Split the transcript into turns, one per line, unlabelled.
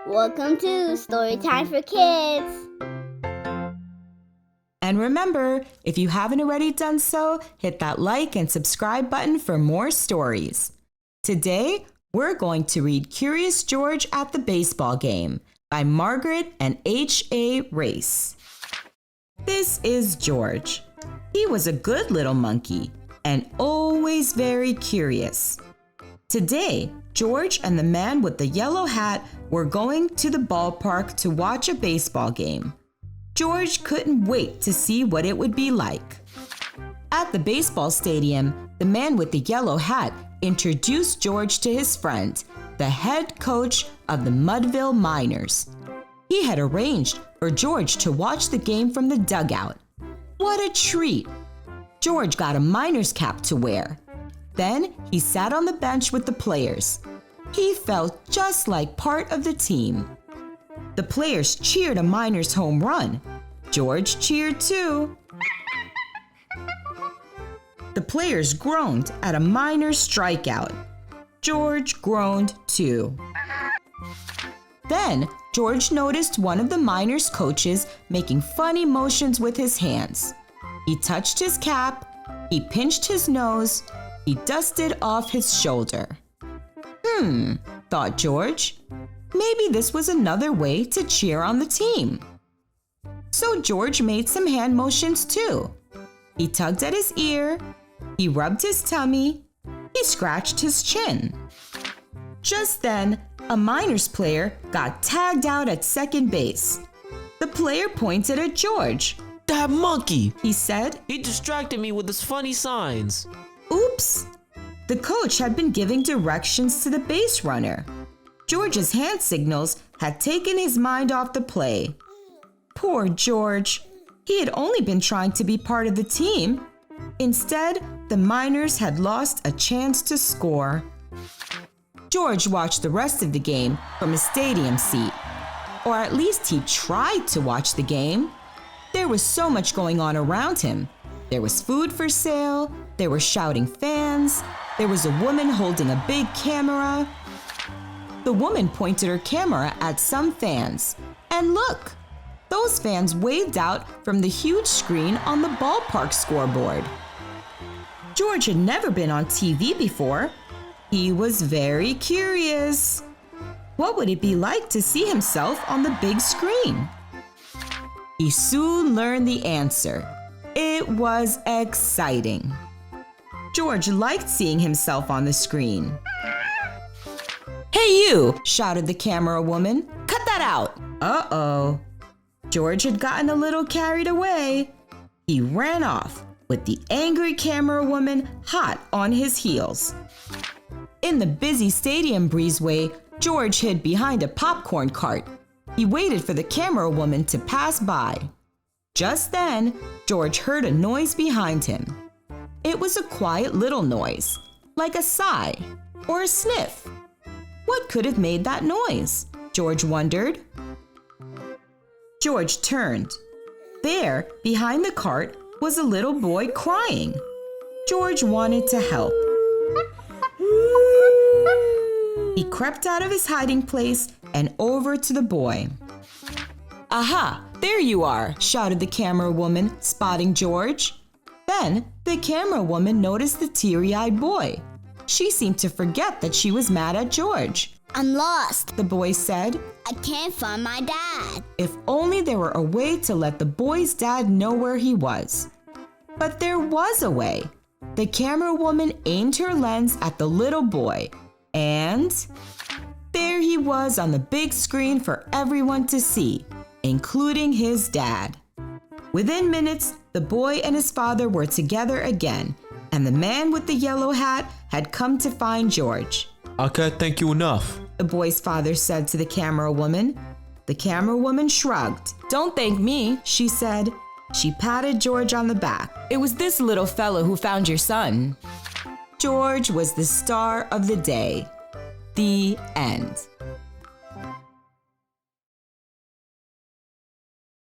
Welcome to Storytime for Kids.
And remember, if you haven't already done so, hit that like and subscribe button for more stories. Today, we're going to read Curious George at the Baseball Game by Margret and H. Race. This is George. He was a good little monkey and always very curious. Today, George and the man with the yellow hat were going to the ballpark to watch a baseball game. George couldn't wait to see what it would be like. At the baseball stadium, the man with the yellow hat introduced George to his friend, the head coach of the Mudville Miners. He had arranged for George to watch the game from the dugout. What a treat! George got a Miners cap to wear. Then he sat on the bench with the players. He felt just like part of the team. The players cheered a Miners home run. George cheered too. The players groaned at a Miners strikeout. George groaned too. Then George noticed one of the Miners coaches making funny motions with his hands. He touched his cap, he pinched his nose, he dusted off his shoulder. Thought George. Maybe this was another way to cheer on the team. So George made some hand motions too. He tugged at his ear, he rubbed his tummy, he scratched his chin. Just then, a Miners player got tagged out at second base. The player pointed at George.
"That monkey,"
he said.
"He distracted me with his funny signs."
Oops! The coach had been giving directions to the base runner. George's hand signals had taken his mind off the play. Poor George. He had only been trying to be part of the team. Instead, the Miners had lost a chance to score. George watched the rest of the game from a stadium seat. Or at least he tried to watch the game. There was so much going on around him. There was food for sale, there were shouting fans, there was a woman holding a big camera. The woman pointed her camera at some fans. And look, those fans waved out from the huge screen on the ballpark scoreboard. George had never been on TV before. He was very curious. What would it be like to see himself on the big screen? He soon learned the answer. It was exciting. George liked seeing himself on the screen. "Hey you!" shouted the camera woman. "Cut that out!" Uh-oh. George had gotten a little carried away. He ran off with the angry camera woman hot on his heels. In the busy stadium breezeway, George hid behind a popcorn cart. He waited for the camera woman to pass by. Just then, George heard a noise behind him. It was a quiet little noise, like a sigh or a sniff. What could have made that noise? George wondered. George turned. There, behind the cart, was a little boy crying. George wanted to help. He crept out of his hiding place and over to the boy. "Aha, there you are," shouted the camera woman, spotting George. Then the camera woman noticed the teary-eyed boy. She seemed to forget that she was mad at George.
I'm lost,
The boy said.
I can't find my dad.
If only there were a way to let the boy's dad know where he was. But there was a way. The camera woman aimed her lens at the little boy, and there he was on the big screen for everyone to see, including his dad. Within minutes, the boy and his father were together again, and the man with the yellow hat had come to find George.
"I can't thank you enough,"
the boy's father said to the camera woman. The camera woman shrugged. "Don't thank me," she said. She patted George on the back. "It was this little fellow who found your son." George was the star of the day. The end.